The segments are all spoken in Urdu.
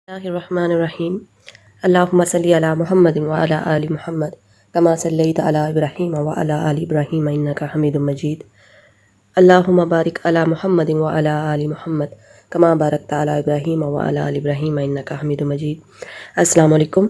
Bismillahirrahmanirrahim. Allahumma salli ala Muhammadin wa ala ali Muhammad kama sallaita ala Ibrahim wa ala ali Ibrahim innaka Hamidum Majid. Allahumma barik ala Muhammadin wa ala ali Muhammad kama barakta ala Ibrahim wa ala ali Ibrahim innaka Hamidum Majid. Assalamu alaikum.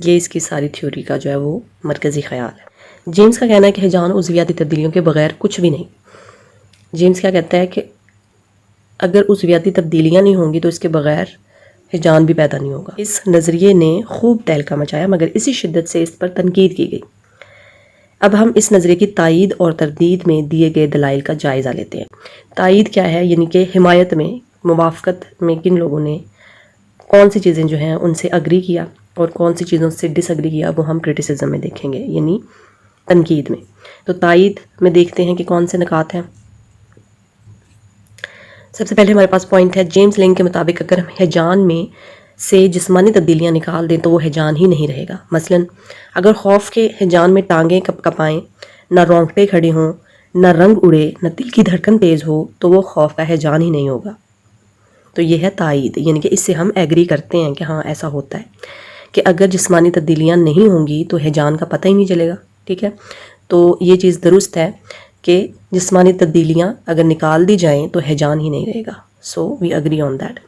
یہ اس کی ساری تھیوری کا جو ہے وہ مرکزی خیال ہے۔ جیمس کا کہنا ہے کہ ہیجان عضویاتی تبدیلیوں کے بغیر کچھ بھی نہیں۔ جیمس کیا کہتا ہے کہ اگر عضویاتی تبدیلیاں نہیں ہوں گی تو اس کے بغیر ہیجان بھی پیدا نہیں ہوگا۔ اس نظریے نے خوب تہلکہ مچایا مگر اسی شدت سے اس پر تنقید کی گئی۔ اب ہم اس نظریے کی تائید اور تردید میں دیے گئے دلائل کا جائزہ لیتے ہیں۔ تائید کیا ہے؟ یعنی کہ حمایت میں، موافقت میں کن لوگوں نے کون سی چیزیں جو ہیں ان سے اگری کیا اور کون سی چیزوں سے ڈس اگری کیا، وہ ہم کرٹیسزم میں دیکھیں گے، یعنی تنقید میں۔ تو تائید میں دیکھتے ہیں کہ کون سے نکات ہیں۔ سب سے پہلے ہمارے پاس پوائنٹ ہے جیمس لینگ کے مطابق اگر ہم ہیجان میں سے جسمانی تبدیلیاں نکال دیں تو وہ ہیجان ہی نہیں رہے گا۔ مثلا اگر خوف کے ہیجان میں ٹانگیں کپ کپائیں، نہ رونگٹے کھڑے ہوں، نہ رنگ اڑے، نہ دل کی دھڑکن تیز ہو تو وہ خوف کا ہیجان ہی نہیں ہوگا۔ تو یہ ہے تائید، یعنی کہ اس سے ہم ایگری کرتے ہیں کہ ہاں ایسا ہوتا ہے کہ اگر جسمانی تبدیلیاں نہیں ہوں گی تو ہیجان کا پتہ ہی نہیں چلے گا، ٹھیک ہے۔ تو یہ چیز درست ہے کہ جسمانی تبدیلیاں اگر نکال دی جائیں تو ہیجان ہی نہیں رہے گا۔ So we agree on that.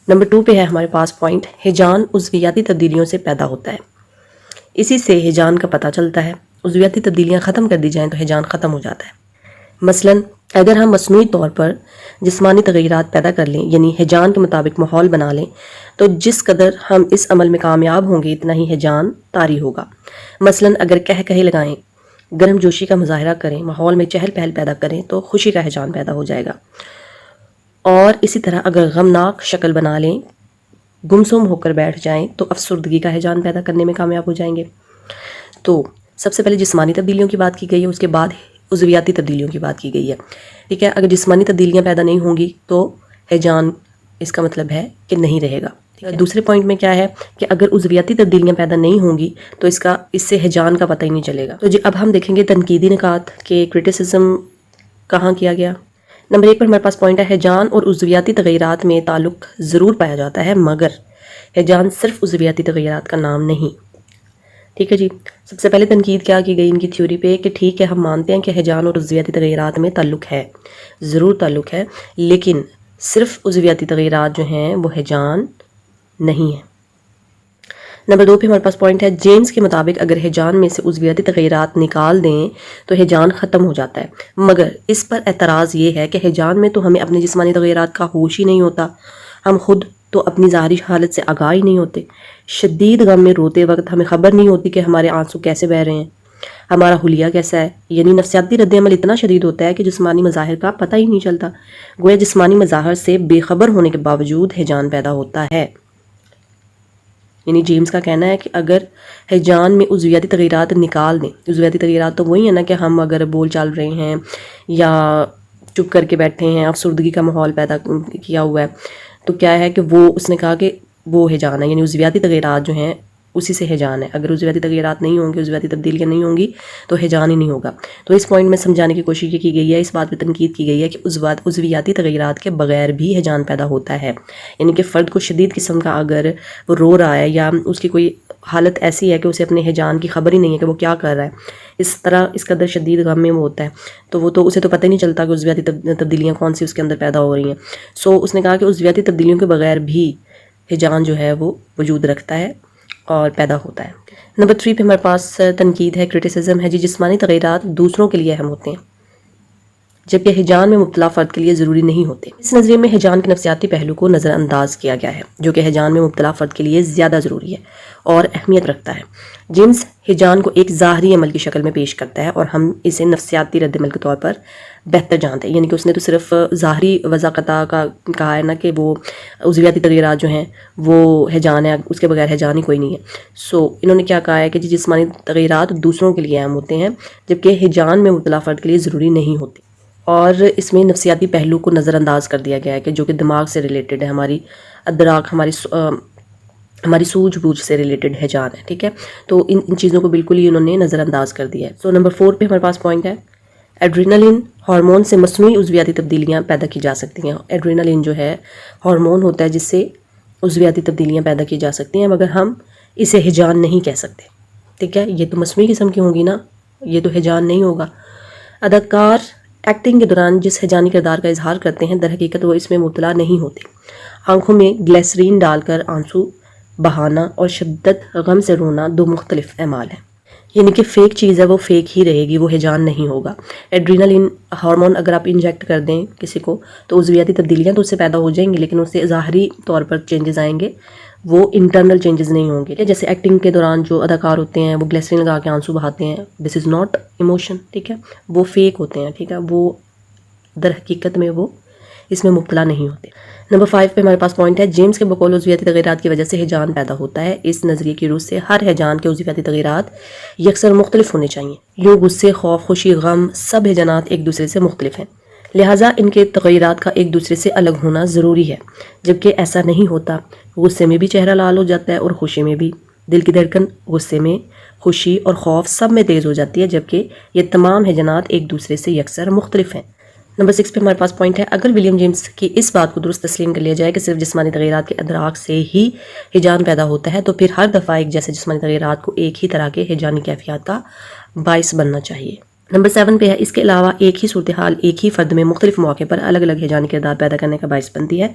Number 2 پہ ہے ہمارے پاس پوائنٹ، ہیجان عضویاتی تبدیلیوں سے پیدا ہوتا ہے، اسی سے ہیجان کا پتہ چلتا ہے۔ عضویاتی تبدیلیاں ختم کر دی جائیں تو ہیجان ختم ہو جاتا ہے۔ مثلا اگر ہم مصنوعی طور پر جسمانی تغیرات پیدا کر لیں، یعنی ہیجان کے مطابق ماحول بنا لیں، تو جس قدر ہم اس عمل میں کامیاب ہوں گے اتنا ہی ہیجان طاری ہوگا۔ مثلا اگر کہے لگائیں، گرم جوشی کا مظاہرہ کریں، ماحول میں چہل پہل پیدا کریں تو خوشی کا ہیجان پیدا ہو جائے گا۔ اور اسی طرح اگر غمناک شکل بنا لیں، گمسم ہو کر بیٹھ جائیں تو افسردگی کا ہیجان پیدا کرنے میں کامیاب ہو جائیں گے۔ تو سب سے پہلے جسمانی تبدیلیوں کی بات کی گئی ہے، اس کے بعد عضویاتی تبدیلیوں کی بات کی گئی ہے، ٹھیک ہے۔ اگر جسمانی تبدیلیاں پیدا نہیں ہوں گی تو ہیجان اس کا مطلب ہے کہ نہیں رہے گا۔ دوسرے پوائنٹ میں کیا ہے کہ اگر عضویاتی تبدیلیاں پیدا نہیں ہوں گی تو اس سے ہیجان کا پتہ ہی نہیں چلے گا۔ تو جی اب ہم دیکھیں گے تنقیدی نکات کہ کرٹیسزم کہاں کیا گیا۔ نمبر 1 پر ہمارے پاس پوائنٹ ہے ہیجان اور عضویاتی تغیرات میں تعلق ضرور پایا جاتا ہے مگر ہیجان صرف عضویاتی تغیرات کا نام نہیں، ٹھیک ہے جی۔ سب سے پہلے تنقید کیا کی گئی ان کی تھیوری پہ کہ ٹھیک ہے ہم مانتے ہیں کہ ہیجان اور عضویاتی تغیرات میں تعلق ہے، ضرور تعلق ہے، لیکن صرف عضویاتی تغیرات جو ہیں وہ ہیجان نہیں ہے۔ نمبر 2 پہ ہمارے پاس پوائنٹ ہے جیمس کے مطابق اگر ہیجان میں سے عضویاتی تغیرات نکال دیں تو ہیجان ختم ہو جاتا ہے، مگر اس پر اعتراض یہ ہے کہ ہیجان میں تو ہمیں اپنے جسمانی تغیرات کا ہوش ہی نہیں ہوتا، ہم خود تو اپنی ظاہری حالت سے آگاہ ہی نہیں ہوتے، شدید غم میں روتے وقت ہمیں خبر نہیں ہوتی کہ ہمارے آنسو کیسے بہہ رہے ہیں، ہمارا حلیہ کیسا ہے، یعنی نفسیاتی رد عمل اتنا شدید ہوتا ہے کہ جسمانی مظاہر کا پتہ ہی نہیں چلتا، گویا جسمانی مظاہر سے بے خبر ہونے کے باوجود ہیجان پیدا ہوتا ہے۔ یعنی جیمس کا کہنا ہے کہ اگر ہیجان میں عضویاتی تغیرات نکال دیں، عضویاتی تغیرات تو وہی ہے نا کہ ہم اگر بول چال رہے ہیں یا چپ کر کے بیٹھے ہیں، افسردگی کا ماحول پیدا کیا ہوا ہے، تو کیا ہے کہ وہ اس نے کہا کہ وہ ہیجان ہے، یعنی عضویاتی تغیرات جو ہیں اسی سے ہیجان ہے۔ اگر عضویاتی تغیرات نہیں ہوں گی، عضویاتی تبدیلیاں نہیں ہوں گی تو ہیجان ہی نہیں ہوگا۔ تو اس پوائنٹ میں سمجھانے کی کوشش یہ کی گئی ہے، اس بات پہ تنقید کی گئی ہے کہ عضویاتی تغیرات کے بغیر بھی ہیجان پیدا ہوتا ہے، یعنی کہ فرد کو شدید قسم کا اگر وہ رو رہا ہے یا اس کی کوئی حالت ایسی ہے کہ اسے اپنے ہیجان کی خبر ہی نہیں ہے کہ وہ کیا کر رہا ہے، اس طرح اس قدر شدید غم میں وہ ہوتا ہے تو وہ تو اسے تو پتہ نہیں چلتا کہ عضویاتی تبدیلیاں کون سی اس کے اندر پیدا ہو رہی ہیں۔ سو اس نے کہا کہ عضویاتی تبدیلیوں کے بغیر بھی ہیجان جو ہے وہ وجود رکھتا ہے اور پیدا ہوتا ہے۔ نمبر 3 پہ ہمارے پاس تنقید ہے، کرٹیسزم ہے جی، جسمانی تغیرات دوسروں کے لیے اہم ہوتے ہیں جبکہ ہیجان میں مبتلا فرد کے لیے ضروری نہیں ہوتے۔ اس نظریے میں ہیجان کے نفسیاتی پہلو کو نظر انداز کیا گیا ہے جو کہ ہیجان میں مبتلا فرد کے لیے زیادہ ضروری ہے اور اہمیت رکھتا ہے۔ جیمس ہیجان کو ایک ظاہری عمل کی شکل میں پیش کرتا ہے اور ہم اسے نفسیاتی رد عمل کے طور پر بہتر جانتے ہیں، یعنی کہ اس نے تو صرف ظاہری وضاقتہ کا کہا ہے نا کہ وہ عضویاتی تغیرات جو ہیں وہ ہیجان ہے، اس کے بغیر ہیجان ہی کوئی نہیں ہے۔ سو انہوں نے کیا کہا ہے کہ جسمانی تغیرات دوسروں کے لیے اہم ہوتے ہیں جبکہ ہیجان میں مبتلا فرد کے لیے ضروری نہیں ہوتے، اور اس میں نفسیاتی پہلو کو نظر انداز کر دیا گیا ہے کہ جو کہ دماغ سے ریلیٹڈ ہے، ہماری ادراک، ہماری سوجھ بوجھ سے ریلیٹڈ ہیجان ہے، ٹھیک ہے۔ تو ان چیزوں کو بالکل ہی انہوں نے نظر انداز کر دیا ہے۔ سو نمبر 4 پہ ہمارے پاس پوائنٹ ہے ایڈرینلن ہارمون سے مصنوعی عضویاتی تبدیلیاں پیدا کی جا سکتی ہیں۔ ایڈرینلن جو ہے ہارمون ہوتا ہے جس سے عضویاتی تبدیلیاں پیدا کی جا سکتی ہیں، مگر ہم اسے ہیجان نہیں کہہ سکتے، ٹھیک ہے۔ یہ تو مصنوعی قسم کی ہوں گی نا، یہ تو ہیجان نہیں ہوگا۔ اداکار ایکٹنگ کے دوران جس ہیجانی کردار کا اظہار کرتے ہیں در حقیقت وہ اس میں مبتلا نہیں ہوتے۔ آنکھوں میں گلیسرین ڈال کر آنسو بہانا اور شدت غم سے رونا دو مختلف اعمال ہیں، یعنی کہ فیک چیز ہے وہ فیک ہی رہے گی، وہ ہیجان نہیں ہوگا۔ ایڈرینلن ہارمون اگر آپ انجیکٹ کر دیں کسی کو تو عضویاتی تبدیلیاں تو اس سے پیدا ہو جائیں گی، لیکن اس سے ظاہری طور پر چینجز آئیں گے، وہ انٹرنل چینجز نہیں ہوں گے۔ جیسے ایکٹنگ کے دوران جو اداکار ہوتے ہیں وہ گلیسرین لگا کے آنسو بہاتے ہیں، دس از ناٹ ایموشن، ٹھیک ہے، وہ فیک ہوتے ہیں، ٹھیک ہے، وہ در حقیقت میں وہ اس میں مبتلا نہیں ہوتے۔ نمبر 5 پہ ہمارے پاس پوائنٹ ہے، جیمز کے بقول عضویاتی تغیرات کی وجہ سے ہیجان پیدا ہوتا ہے۔ اس نظریے کی روح سے ہر ہیجان کے عضویاتی تغیرات یکسر مختلف ہونے چاہیے۔ یوں غصے، خوف، خوشی، غم، سب ہیجانات ایک دوسرے سے مختلف ہیں، لہٰذا ان کے تغیرات کا ایک دوسرے سے الگ ہونا ضروری ہے، جبکہ ایسا نہیں ہوتا۔ غصے میں بھی چہرہ لال ہو جاتا ہے اور خوشی میں بھی، دل کی دھڑکن غصے میں، خوشی اور خوف سب میں تیز ہو جاتی ہے، جبکہ یہ تمام ہیجانات ایک دوسرے سے یکسر مختلف ہیں۔ نمبر 6 پہ ہمارے پاس پوائنٹ ہے، اگر ولیم جیمز کی اس بات کو درست تسلیم کر لیا جائے کہ صرف جسمانی تغیرات کے ادراک سے ہی ہیجان پیدا ہوتا ہے، تو پھر ہر دفعہ ایک جیسے جسمانی تغیرات کو ایک ہی طرح کے ہیجانی کیفیات کا باعث بننا چاہیے۔ نمبر 7 پہ ہے، اس کے علاوہ ایک ہی صورتحال ایک ہی فرد میں مختلف مواقع پر الگ الگ ہیجانی کردار پیدا کرنے کا باعث بنتی ہے۔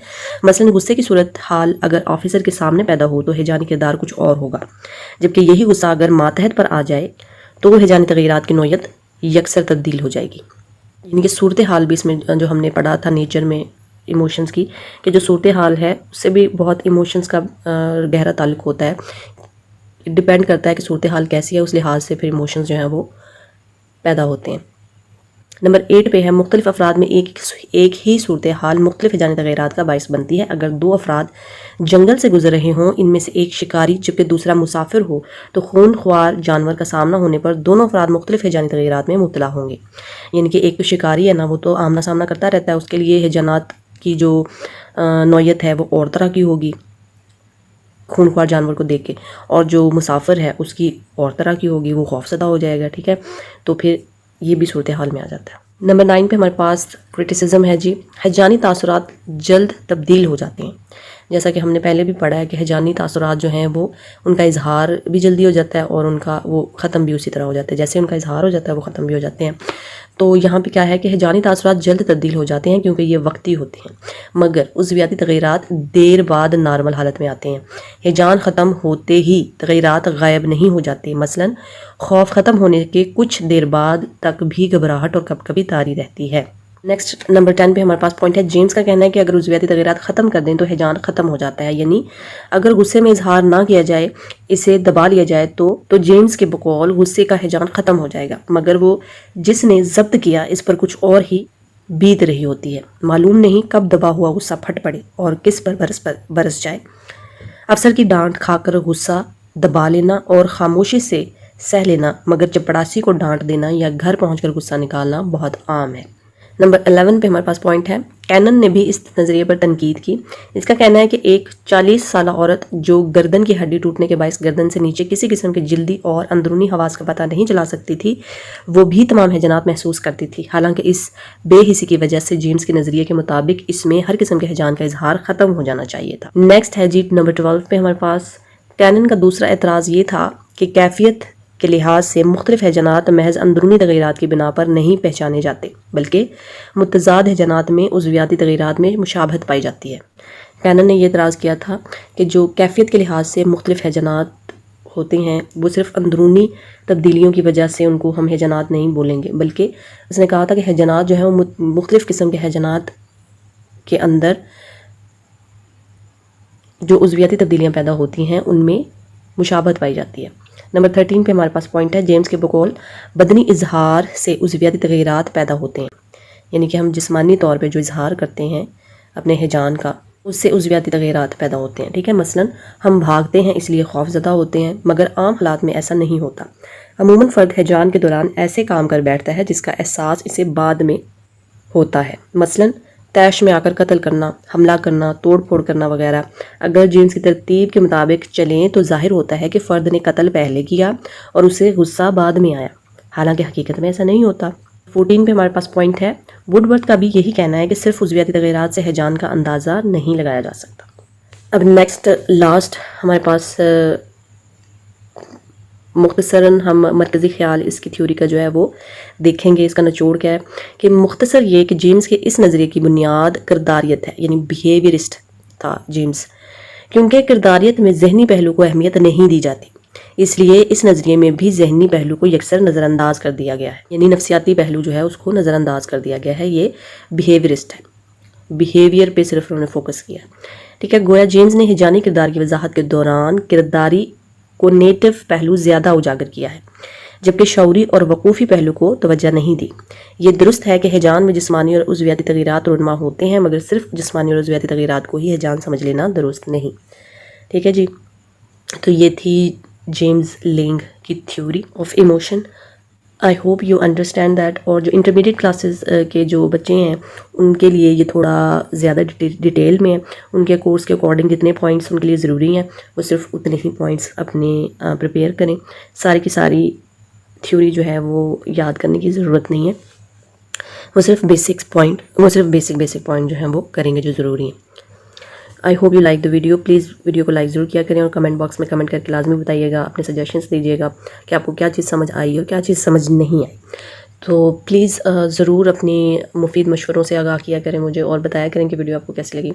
مثلاً غصے کی صورتحال اگر آفیسر کے سامنے پیدا ہو تو ہیجانی کردار کچھ اور ہوگا، جبکہ یہی غصہ اگر ماتحت پر آ جائے تو وہ ہیجانی تغیرات کی نوعیت یکسر تبدیل ہو جائے گی۔ یعنی کہ صورتحال بھی اس میں جو ہم نے پڑھا تھا نیچر میں ایموشنز کی، کہ جو صورتحال ہے اس سے بھی بہت ایموشنز کا گہرا تعلق ہوتا ہے، ڈیپینڈ کرتا ہے کہ صورتحال کیسی ہے، اس لحاظ سے پھر ایموشنز جو ہیں وہ پیدا ہوتے ہیں۔ نمبر 8 پہ ہے، مختلف افراد میں ایک ہی صورتحال مختلف ہیجانی تغیرات کا باعث بنتی ہے۔ اگر دو افراد جنگل سے گزر رہے ہوں، ان میں سے ایک شکاری جبکہ دوسرا مسافر ہو، تو خون خوار جانور کا سامنا ہونے پر دونوں افراد مختلف ہیجانی تغیرات میں مبتلا ہوں گے۔ یعنی کہ ایک تو شکاری ہے نا، وہ تو آمنا سامنا کرتا رہتا ہے، اس کے لیے ہیجانات کی جو نوعیت ہے وہ اور طرح کی ہوگی خون خوار جانور کو دیکھ کے، اور جو مسافر ہے اس کی اور طرح کی ہوگی، وہ خوف زدہ ہو جائے گا، ٹھیک ہے، تو پھر یہ بھی صورتحال میں آ جاتا ہے۔ نمبر 9 پہ ہمارے پاس کرٹیسزم ہے جی، ہیجانی تاثرات جلد تبدیل ہو جاتے ہیں۔ جیسا کہ ہم نے پہلے بھی پڑھا ہے کہ ہیجانی تاثرات جو ہیں وہ ان کا اظہار بھی جلدی ہو جاتا ہے اور ان کا وہ ختم بھی اسی طرح ہو جاتا ہے، جیسے ان کا اظہار ہو جاتا ہے وہ ختم بھی ہو جاتے ہیں۔ تو یہاں پہ کیا ہے کہ ہیجانی تاثرات جلد تبدیل ہو جاتے ہیں کیونکہ یہ وقتی ہوتے ہیں، مگر عضویاتی تغیرات دیر بعد نارمل حالت میں آتے ہیں۔ ہیجان ختم ہوتے ہی تغیرات غائب نہیں ہو جاتے، مثلاً خوف ختم ہونے کے کچھ دیر بعد تک بھی گھبراہٹ اور کبھی کبھی طاری رہتی ہے۔ نیکسٹ نمبر 10 پہ ہمارے پاس پوائنٹ ہے، جیمز کا کہنا ہے کہ اگر عضویاتی تغیرات ختم کر دیں تو ہیجان ختم ہو جاتا ہے، یعنی اگر غصے میں اظہار نہ کیا جائے، اسے دبا لیا جائے تو جیمز کے بقول غصے کا ہیجان ختم ہو جائے گا، مگر وہ جس نے ضبط کیا اس پر کچھ اور ہی بیت رہی ہوتی ہے، معلوم نہیں کب دبا ہوا غصہ پھٹ پڑے اور کس پر برس جائے۔ افسر کی ڈانٹ کھا کر غصہ دبا لینا اور خاموشی سے سہ لینا، مگر چپڑاسی کو ڈانٹ دینا یا گھر پہنچ کر غصہ نکالنا بہت عام ہے۔ نمبر 11 پہ ہمارے پاس پوائنٹ ہے، کینن نے بھی اس نظریے پر تنقید کی۔ اس کا کہنا ہے کہ ایک 40 سالہ عورت جو گردن کی ہڈی ٹوٹنے کے باعث گردن سے نیچے کسی قسم کے جلدی اور اندرونی حواس کا پتہ نہیں چلا سکتی تھی، وہ بھی تمام ہیجانات محسوس کرتی تھی، حالانکہ اس بے حسی کی وجہ سے جیمز کے نظریے کے مطابق اس میں ہر قسم کے ہیجان کا اظہار ختم ہو جانا چاہیے تھا۔ نیکسٹ ہے جی نمبر 12 پہ ہمارے پاس، کینن کا دوسرا اعتراض یہ تھا کہ کیفیت کے لحاظ سے مختلف ہیجانات محض اندرونی تغیرات کی بنا پر نہیں پہچانے جاتے، بلکہ متضاد ہیجانات میں عضویاتی تغیرات میں مشابہت پائی جاتی ہے۔ کینن نے یہ اعتراض کیا تھا کہ جو کیفیت کے لحاظ سے مختلف ہیجانات ہوتے ہیں وہ صرف اندرونی تبدیلیوں کی وجہ سے ان کو ہم ہیجانات نہیں بولیں گے، بلکہ اس نے کہا تھا کہ ہیجانات جو ہیں وہ مختلف قسم کے ہیجانات کے اندر جو عضویاتی تبدیلیاں پیدا ہوتی ہیں ان میں مشابہت پائی جاتی ہے۔ نمبر 13 پہ ہمارے پاس پوائنٹ ہے، جیمز کے بقول بدنی اظہار سے عضویاتی تغیرات پیدا ہوتے ہیں، یعنی کہ ہم جسمانی طور پہ جو اظہار کرتے ہیں اپنے ہیجان کا اس سے عضویاتی تغیرات پیدا ہوتے ہیں، ٹھیک ہے، مثلاً ہم بھاگتے ہیں اس لیے خوف زدہ ہوتے ہیں، مگر عام حالات میں ایسا نہیں ہوتا۔ عموماً فرد ہیجان کے دوران ایسے کام کر بیٹھتا ہے جس کا احساس اسے بعد میں ہوتا ہے، مثلاً طیش میں آ کر قتل کرنا، حملہ کرنا، توڑ پھوڑ کرنا وغیرہ۔ اگر جیمز کی ترتیب کے مطابق چلیں تو ظاہر ہوتا ہے کہ فرد نے قتل پہلے کیا اور اسے غصہ بعد میں آیا، حالانکہ حقیقت میں ایسا نہیں ہوتا۔ 14 پہ ہمارے پاس پوائنٹ ہے، ووڈ ورتھ کا بھی یہی کہنا ہے کہ صرف عضویاتی تغیرات سے ہیجان کا اندازہ نہیں لگایا جا سکتا۔ اب نیکسٹ لاسٹ ہمارے پاس مختصراً ہم مرکزی خیال اس کی تھیوری کا جو ہے وہ دیکھیں گے، اس کا نچوڑ کیا ہے کہ مختصر یہ کہ جیمز کے اس نظریے کی بنیاد کرداریت ہے، یعنی بیہیویرسٹ تھا جیمز۔ کیونکہ کرداریت میں ذہنی پہلو کو اہمیت نہیں دی جاتی، اس لیے اس نظریے میں بھی ذہنی پہلو کو یکسر نظر انداز کر دیا گیا ہے، یعنی نفسیاتی پہلو جو ہے اس کو نظر انداز کر دیا گیا ہے۔ یہ بیہیویئرسٹ ہے، بیہیویئر پہ صرف انہوں نے فوکس کیا، ٹھیک ہے۔ گویا جیمز نے ہجانی کردار کی وضاحت کے دوران کرداری کو نیٹو پہلو زیادہ اجاگر کیا ہے، جبکہ شعوری اور وقوفی پہلو کو توجہ نہیں دی۔ یہ درست ہے کہ ہجان میں جسمانی اور عضویاتی تغیرات رونما ہوتے ہیں، مگر صرف جسمانی اور عضویاتی تغیرات کو ہی ہجان سمجھ لینا درست نہیں، ٹھیک ہے جی۔ تو یہ تھی جیمز لینگ کی theory of emotion. I hope you understand that. اور جو انٹرمیڈیٹ کلاسز کے جو بچے ہیں ان کے لیے یہ تھوڑا زیادہ ڈیٹیل میں ہے، ان کے کورس کے اکارڈنگ جتنے پوائنٹس ان کے لیے ضروری ہیں وہ صرف اتنے ہی پوائنٹس اپنے پریپیئر کریں، ساری کی ساری تھیوری جو ہے وہ یاد کرنے کی ضرورت نہیں ہے، وہ صرف بیسک پوائنٹ جو ہیں وہ کریں گے جو ضروری ہیں۔ I hope you like the video. Please video کو لائک ضرور کیا کریں اور کمنٹ باکس میں کمنٹ کر کے لازمی بتائیے گا، اپنے سجیشنس دیجیے گا کہ آپ کو کیا چیز سمجھ آئی اور کیا چیز سمجھ نہیں آئی۔ تو پلیز ضرور اپنی مفید مشوروں سے آگاہ کیا کریں مجھے، اور بتایا کریں کہ ویڈیو آپ کو کیسی لگی۔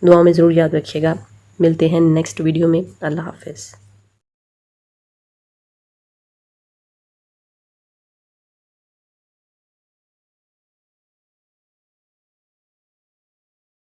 دعا میں ضرور یاد رکھیے گا۔ ملتے ہیں نیکسٹ ویڈیو میں۔ اللہ حافظ۔